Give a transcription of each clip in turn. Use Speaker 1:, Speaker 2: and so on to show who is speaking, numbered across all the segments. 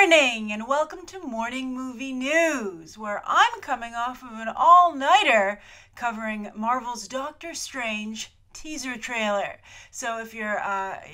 Speaker 1: morning, and welcome to Morning Movie News, where I'm coming off of an all-nighter covering Marvel's Doctor Strange teaser trailer. So if you're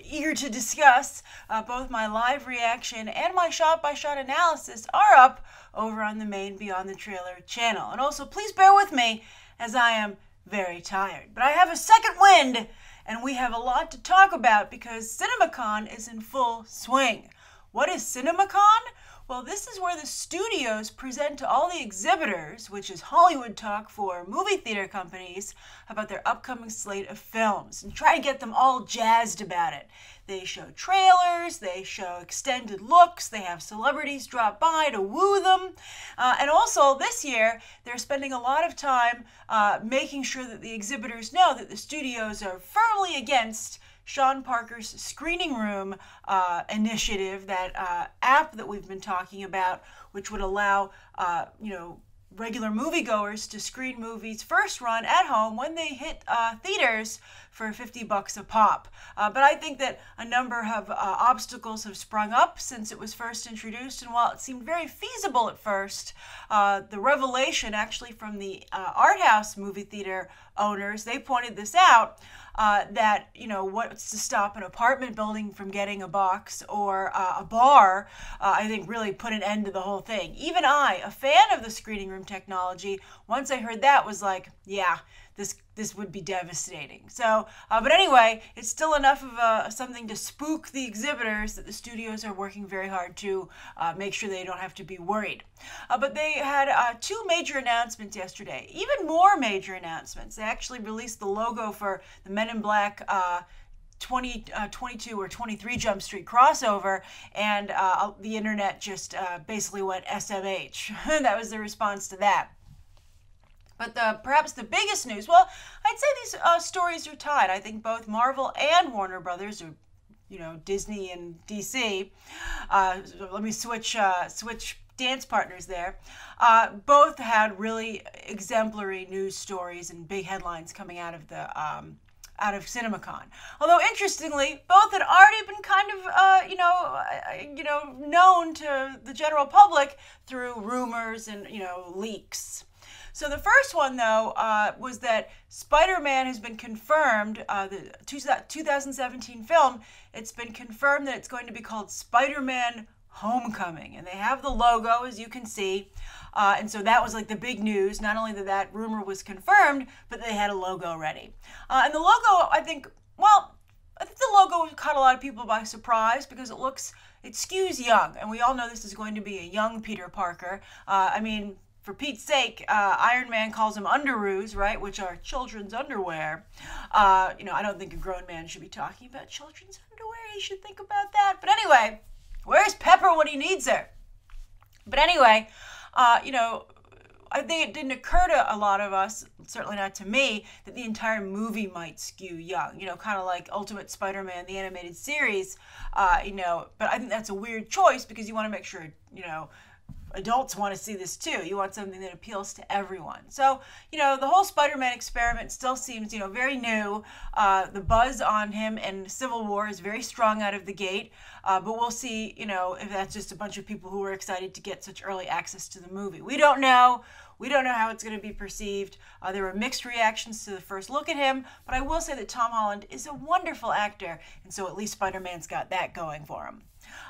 Speaker 1: eager to discuss, both my live reaction and my shot-by-shot analysis are up over on the main Beyond the Trailer channel. And also, please bear with me, as I am very tired. But I have a second wind, and we have a lot to talk about because CinemaCon is in full swing. What is CinemaCon? Well, this is where the studios present to all the exhibitors, which is Hollywood talk for movie theater companies, about their upcoming slate of films and try to get them all jazzed about it. They show trailers, they show extended looks, they have celebrities drop by to woo them. And also this year, they're spending a lot of time making sure that the exhibitors know that the studios are firmly against Sean Parker's screening room initiative, that app that we've been talking about, which would allow, regular moviegoers to screen movies first run at home when they hit theaters for $50 a pop. But I think that a number of obstacles have sprung up since it was first introduced, and while it seemed very feasible at first, the revelation actually from the art house movie theater owners, they pointed this out, that, what's to stop an apartment building from getting a box or a bar, I think really put an end to the whole thing. Even I, a fan of the screening room technology, once I heard that was like, yeah, this would be devastating. So, but anyway, it's still enough of something to spook the exhibitors that the studios are working very hard to make sure they don't have to be worried. But they had two major announcements yesterday, even more major announcements. They actually released the logo for the Men in Black 22 or 23 Jump Street crossover, and the internet just basically went SMH. That was the response to that. But perhaps the biggest news, well, I'd say these stories are tied. I think both Marvel and Warner Brothers, or Disney and DC, let me switch dance partners there, both had really exemplary news stories and big headlines coming out of the out of CinemaCon. Although interestingly, both had already been kind of known to the general public through rumors and leaks. So the first one, though, was that Spider-Man has been confirmed, the 2017 film, it's been confirmed that it's going to be called Spider-Man Homecoming. And they have the logo, as you can see. And so that was like the big news. Not only that rumor was confirmed, but they had a logo ready. And the logo, I think the logo caught a lot of people by surprise because it skews young. And we all know this is going to be a young Peter Parker. For Pete's sake, Iron Man calls them underoos, right, which are children's underwear. I don't think a grown man should be talking about children's underwear. He should think about that. But anyway, where's Pepper when he needs her? But anyway, I think it didn't occur to a lot of us, certainly not to me, that the entire movie might skew young, kind of like Ultimate Spider-Man, the animated series, but I think that's a weird choice because you want to make sure, adults want to see this too. You want something that appeals to everyone. So, the whole Spider-Man experiment still seems, very new. The buzz on him and Civil War is very strong out of the gate. But we'll see, if that's just a bunch of people who were excited to get such early access to the movie. We don't know. We don't know how it's going to be perceived. There were mixed reactions to the first look at him, but I will say that Tom Holland is a wonderful actor, and so at least Spider-Man's got that going for him.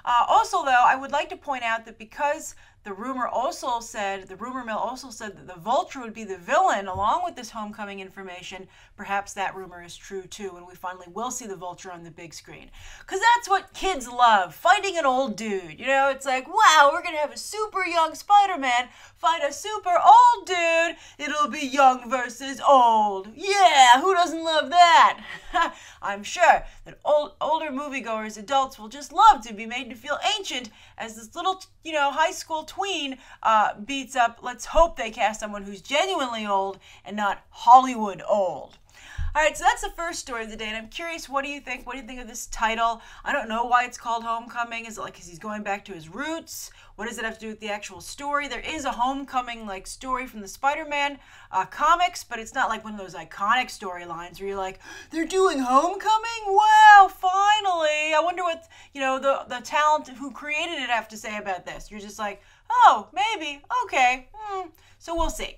Speaker 1: Also, though, I would like to point out that because the rumor mill also said that the Vulture would be the villain along with this homecoming information, perhaps that rumor is true too, and we finally will see the Vulture on the big screen. Because that's what kids love, fighting an old dude. It's like, wow, we're going to have a super young Spider-Man fight a super old dude. It'll be young versus old. Yeah, who doesn't love that? I'm sure that older moviegoers, adults, will just love to be made to feel ancient as this little, high school tween beats up. Let's hope they cast someone who's genuinely old and not Hollywood old. All right, so that's the first story of the day, and I'm curious, what do you think? What do you think of this title? I don't know why it's called Homecoming. Is it like because he's going back to his roots? What does it have to do with the actual story? There is a homecoming like story from the Spider-Man comics, but it's not like one of those iconic storylines where you're like, they're doing Homecoming? Wow, finally! I wonder what the talent who created it have to say about this. You're just like, oh, maybe, okay, so we'll see.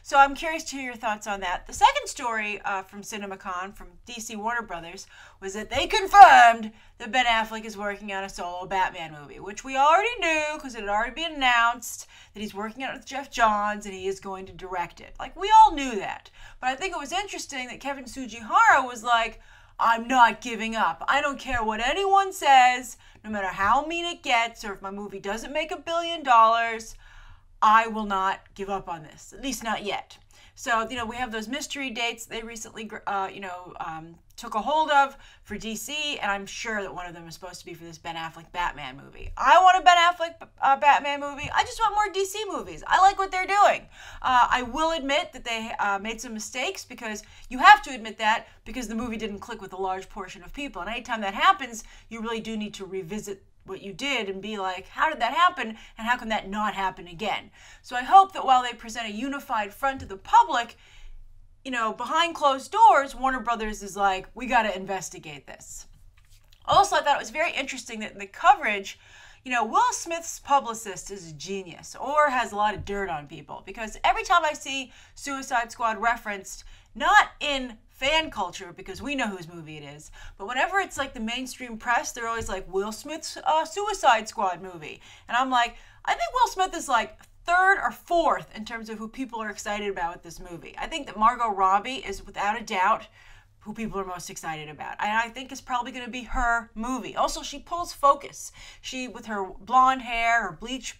Speaker 1: So I'm curious to hear your thoughts on that. The second story from CinemaCon, from DC Warner Brothers, was that they confirmed that Ben Affleck is working on a solo Batman movie, which we already knew because it had already been announced that he's working on it with Jeff Johns and he is going to direct it. Like, we all knew that. But I think it was interesting that Kevin Tsujihara was like, I'm not giving up. I don't care what anyone says, no matter how mean it gets, or if my movie doesn't make $1 billion, I will not give up on this, at least not yet. So, we have those mystery dates they recently, took a hold of for DC, and I'm sure that one of them is supposed to be for this Ben Affleck Batman movie. I want a Ben Affleck Batman movie. I just want more DC movies. I like what they're doing. I will admit that they made some mistakes, because you have to admit that, because the movie didn't click with a large portion of people. And anytime that happens, you really do need to revisit what you did and be like, how did that happen, and how can that not happen again? So I hope that while they present a unified front to the public, behind closed doors, Warner Brothers is like, we got to investigate this. Also, I thought it was very interesting that in the coverage, Will Smith's publicist is a genius, or has a lot of dirt on people, because every time I see Suicide Squad referenced, not in fan culture, because we know whose movie it is, but whenever it's like the mainstream press, they're always like, Will Smith's Suicide Squad movie. And I'm like, I think Will Smith is like third or fourth in terms of who people are excited about with this movie. I think that Margot Robbie is without a doubt who people are most excited about. And I think it's probably going to be her movie. Also, she pulls focus. She, with her blonde hair, her bleached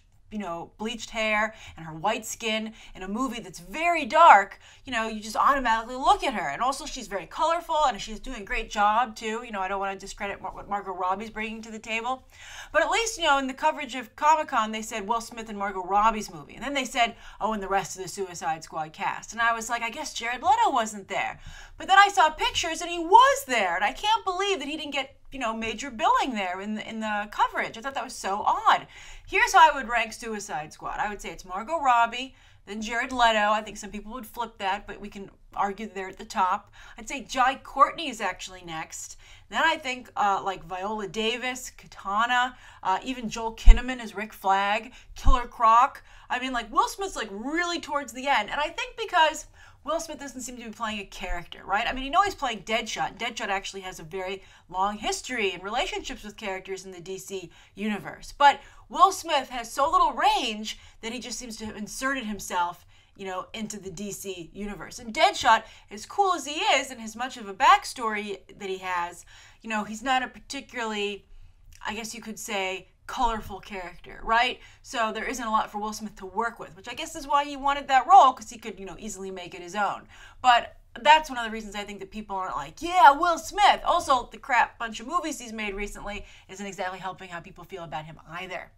Speaker 1: hair, and her white skin in a movie that's very dark, you just automatically look at her. And also, she's very colorful, and she's doing a great job, too. I don't want to discredit what Margot Robbie's bringing to the table. But at least, in the coverage of Comic-Con, they said Will Smith and Margot Robbie's movie. And then they said, oh, and the rest of the Suicide Squad cast. And I was like, I guess Jared Leto wasn't there. But then I saw pictures, and he was there. And I can't believe that he didn't get major billing there in the coverage. I thought that was so odd. Here's how I would rank Suicide Squad. I would say it's Margot Robbie, then Jared Leto. I think some people would flip that, but we can argue they're at the top. I'd say Jai Courtney is actually next. Then I think like Viola Davis, Katana, even Joel Kinnaman as Rick Flag, Killer Croc. I mean, like, Will Smith's like really towards the end. And I think because Will Smith doesn't seem to be playing a character, right? I mean, he's playing Deadshot. Deadshot actually has a very long history and relationships with characters in the DC universe. But Will Smith has so little range that he just seems to have inserted himself, into the DC universe. And Deadshot, as cool as he is and as much of a backstory that he has, he's not a particularly, I guess you could say, colorful character, right? So there isn't a lot for Will Smith to work with, which I guess is why he wanted that role, because he could, easily make it his own. But that's one of the reasons I think that people aren't like, yeah, Will Smith. Also, the crap bunch of movies he's made recently isn't exactly helping how people feel about him either.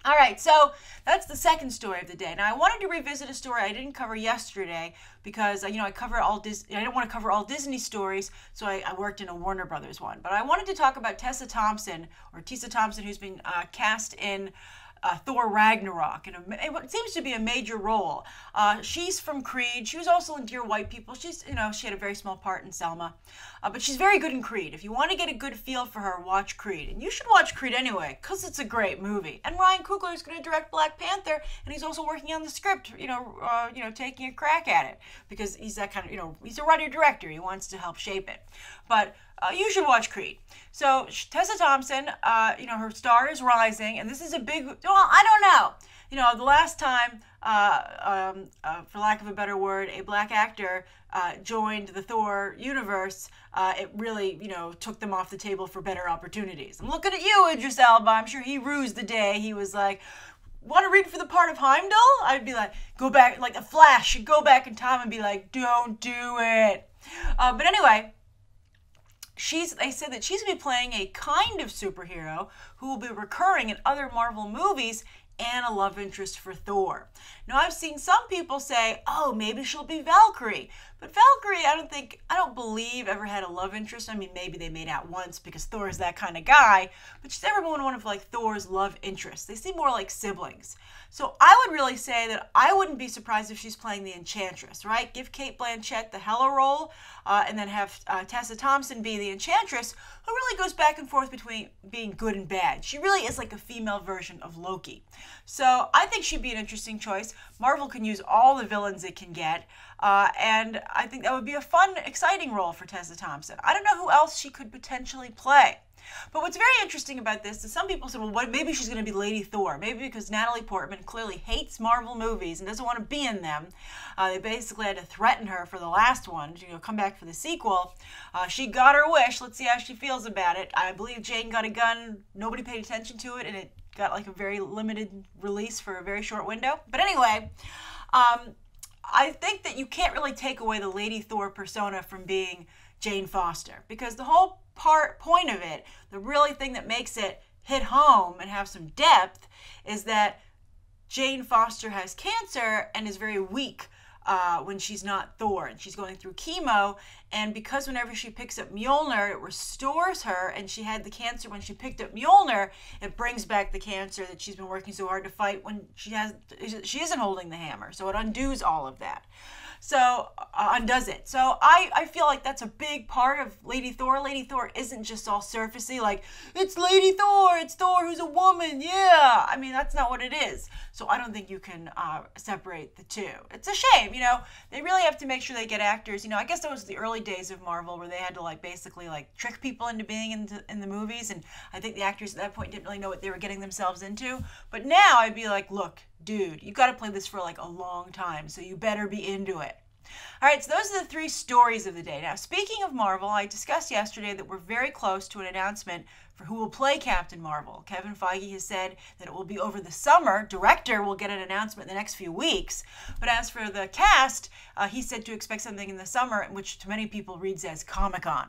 Speaker 1: All right, so that's the second story of the day. Now, I wanted to revisit a story I didn't cover yesterday because, I cover all Disney. I don't want to cover all Disney stories, so I worked in a Warner Brothers one. But I wanted to talk about Tessa Thompson, who's been cast in Thor Ragnarok, and it seems to be a major role. She's from Creed. She was also in Dear White People. She's, she had a very small part in Selma, but she's very good in Creed. If you want to get a good feel for her, watch Creed, and you should watch Creed anyway, because it's a great movie. And Ryan Coogler is going to direct Black Panther, and he's also working on the script, taking a crack at it, because he's that kind of, he's a writer-director. He wants to help shape it. But you should watch Creed. So Tessa Thompson, her star is rising, and this is a big, well, I don't know. The last time, for lack of a better word, a black actor joined the Thor universe, it really, took them off the table for better opportunities. I'm looking at you, Idris Elba. I'm sure he rused the day. He was like, want to read for the part of Heimdall? I'd be like, go back, like a Flash should go back in time and be like, don't do it. But anyway, they said that she's going to be playing a kind of superhero who will be recurring in other Marvel movies and a love interest for Thor. Now, I've seen some people say, oh, maybe she'll be Valkyrie. But Valkyrie, I don't believe ever had a love interest. I mean, maybe they made out once because Thor is that kind of guy, but she's never been one of like Thor's love interests. They seem more like siblings. So I would really say that I wouldn't be surprised if she's playing the Enchantress, right? Give Cate Blanchett the Hela role, and then have Tessa Thompson be the Enchantress, who really goes back and forth between being good and bad. She really is like a female version of Loki. So I think she'd be an interesting choice. Marvel can use all the villains it can get, and I think that would be a fun, exciting role for Tessa Thompson. I don't know who else she could potentially play. But what's very interesting about this is some people said, well, maybe she's going to be Lady Thor. Maybe because Natalie Portman clearly hates Marvel movies and doesn't want to be in them. They basically had to threaten her for the last one to come back for the sequel. She got her wish. Let's see how she feels about it. I believe Jane got a gun. Nobody paid attention to it, and it got like a very limited release for a very short window. But anyway, I think that you can't really take away the Lady Thor persona from being Jane Foster, because the whole point of it, the really thing that makes it hit home and have some depth, is that Jane Foster has cancer and is very weak when she's not Thor, and she's going through chemo, and because whenever she picks up Mjolnir, it restores her, and she had the cancer when she picked up Mjolnir, it brings back the cancer that she's been working so hard to fight when she isn't holding the hammer, so it undoes all of that. So, undoes it. So I feel like that's a big part of Lady Thor. Lady Thor isn't just all surfacey, like, it's Lady Thor, it's Thor who's a woman, yeah. I mean, that's not what it is. So I don't think you can separate the two. It's a shame, they really have to make sure they get actors. I guess that was the early days of Marvel where they had to basically trick people into being in the movies, and I think the actors at that point didn't really know what they were getting themselves into. But now I'd be like, look, dude, you've got to play this for a long time, so you better be into it. All right, so those are the 3 stories of the day. Now, speaking of Marvel, I discussed yesterday that we're very close to an announcement for who will play Captain Marvel. Kevin Feige has said that it will be over the summer. Director will get an announcement in the next few weeks. But as for the cast, he said to expect something in the summer, which to many people reads as CinemaCon.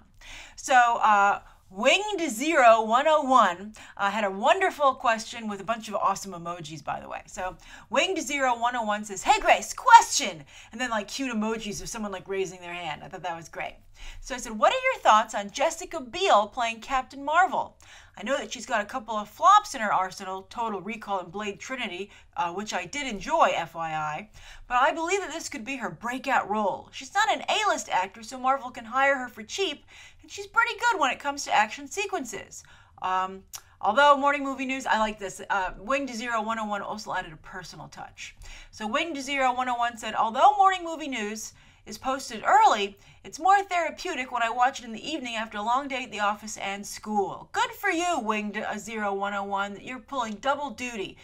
Speaker 1: So, Winged Zero 101 had a wonderful question with a bunch of awesome emojis, by the way. So Winged Zero 101 says, hey Grace, question! And then cute emojis of someone raising their hand. I thought that was great. So I said, what are your thoughts on Jessica Biel playing Captain Marvel? I know that she's got a couple of flops in her arsenal, Total Recall and Blade Trinity, which I did enjoy, FYI, but I believe that this could be her breakout role. She's not an A-list actress, so Marvel can hire her for cheap, and she's pretty good when it comes to action sequences. Although Morning Movie News, I like this. Winged Zero 101 also added a personal touch. So Winged Zero 101 said, although Morning Movie News is posted early, it's more therapeutic when I watch it in the evening after a long day at the office and school. Good for you, Winged Zero 101, that you're pulling double duty.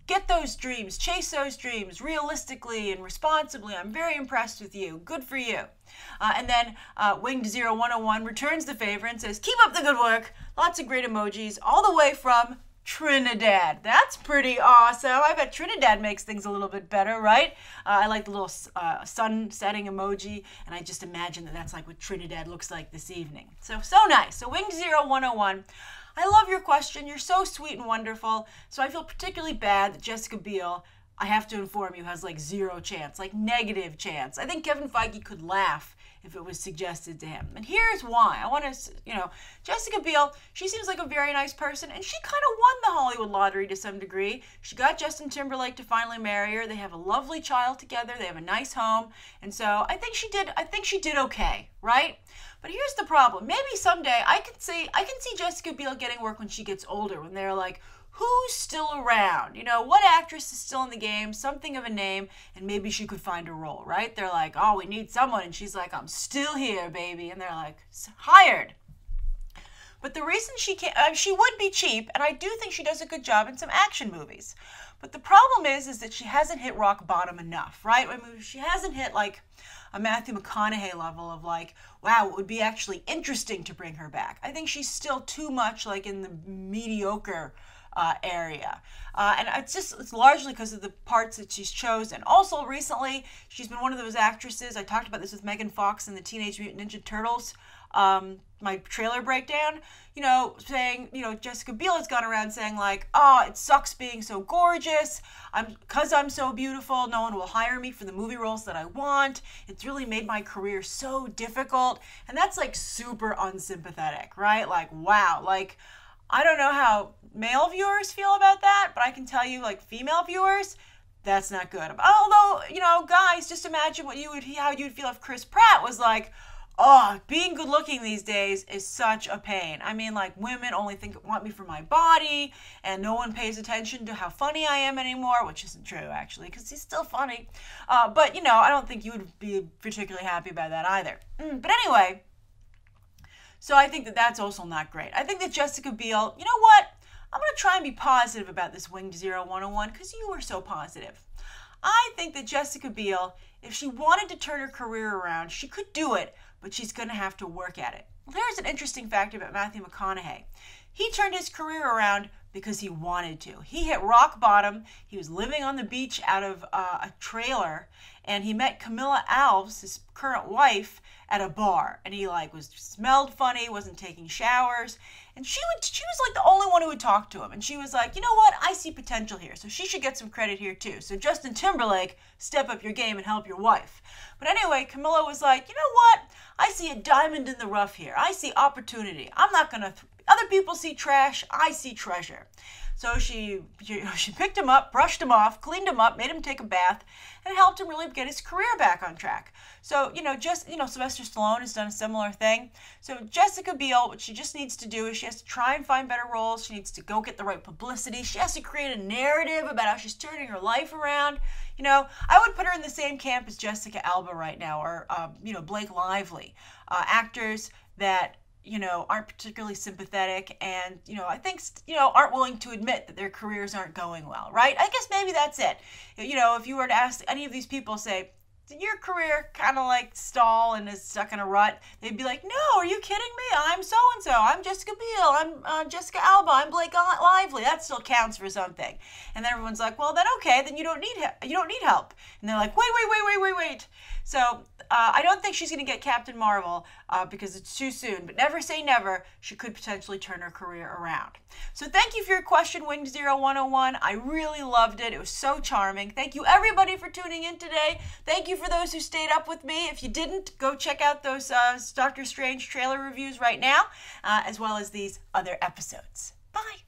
Speaker 1: Get those dreams, chase those dreams realistically and responsibly. I'm very impressed with you. Good for you. And then Winged Zero 101 returns the favor and says, keep up the good work. Lots of great emojis all the way from Trinidad. That's pretty awesome. I bet Trinidad makes things a little bit better, right? I like the little sun setting emoji, and I just imagine that that's what Trinidad looks like this evening. So nice. So Winged Zero 101, I love your question. You're so sweet and wonderful. So I feel particularly bad that Jessica Biel, I have to inform you, has 0 chance, negative chance. I think Kevin Feige could laugh if it was suggested to him. And here's why. I want to, Jessica Biel, she seems like a very nice person, and she kind of won the Hollywood lottery to some degree. She got Justin Timberlake to finally marry her. They have a lovely child together. They have a nice home. And so I think she did okay, right? But here's the problem. Maybe someday I can see Jessica Biel getting work when she gets older, when they're like, who's still around? What actress is still in the game, something of a name, and maybe she could find a role, right? They're like, oh, we need someone, and she's like, I'm still here, baby, and they're like, hired. But the reason she can't, she would be cheap, and I do think she does a good job in some action movies. But the problem is that she hasn't hit rock bottom enough, right? I mean, she hasn't hit a Matthew McConaughey level of wow, it would be actually interesting to bring her back. I think she's still too much in the mediocre area. And it's largely because of the parts that she's chosen. Also, recently, she's been one of those actresses, I talked about this with Megan Fox in the Teenage Mutant Ninja Turtles, my trailer breakdown, you know, saying, you know, Jessica Biel has gone around saying like, oh, it sucks being so gorgeous. Because I'm so beautiful, no one will hire me for the movie roles that I want. It's really made my career so difficult. And that's like super unsympathetic, right? Like, wow. Like, I don't know how male viewers feel about that, but I can tell you, like, female viewers, that's not good. Although, you know, guys, just imagine how you'd feel if Chris Pratt was like, oh, being good looking these days is such a pain. I mean, like, women only want me for my body, and no one pays attention to how funny I am anymore, which isn't true, actually, because he's still funny. But, you know, I don't think you would be particularly happy about that either. But anyway, so I think that that's also not great. I think that Jessica Biel, you know what? I'm going to try and be positive about this Winged Zero 101 because you were so positive. I think that Jessica Biel, if she wanted to turn her career around, she could do it, but she's going to have to work at it. Well, there's an interesting fact about Matthew McConaughey. He turned his career around because he wanted to. He hit rock bottom. He was living on the beach out of a trailer, and he met Camilla Alves, his current wife, at a bar. And he like smelled funny, wasn't taking showers, and she was like the only one who would talk to him. And she was like, you know what? I see potential here, so she should get some credit here too. So Justin Timberlake, step up your game and help your wife. But anyway, Camilla was like, you know what? I see a diamond in the rough here. I see opportunity. I'm not gonna. Other people see trash. I see treasure. So she picked him up, brushed him off, cleaned him up, made him take a bath, and helped him really get his career back on track. So, Sylvester Stallone has done a similar thing. So Jessica Biel, what she just needs to do is she has to try and find better roles. She needs to go get the right publicity. She has to create a narrative about how she's turning her life around. You know, I would put her in the same camp as Jessica Alba right now, or, Blake Lively. Actors that aren't particularly sympathetic and, I think, aren't willing to admit that their careers aren't going well, right? I guess maybe that's it. If you were to ask any of these people, say, did your career kind of like stall and is stuck in a rut? They'd be like, no, are you kidding me? I'm so-and-so. I'm Jessica Biel. I'm Jessica Alba. I'm Blake Lively. That still counts for something. And then everyone's like, well, then okay, then you don't need help. And they're like, wait. So I don't think she's going to get Captain Marvel because it's too soon. But never say never. She could potentially turn her career around. So thank you for your question, Winged Zero 101. I really loved it. It was so charming. Thank you, everybody, for tuning in today. Thank you for those who stayed up with me. If you didn't, go check out those Doctor Strange trailer reviews right now, as well as these other episodes. Bye.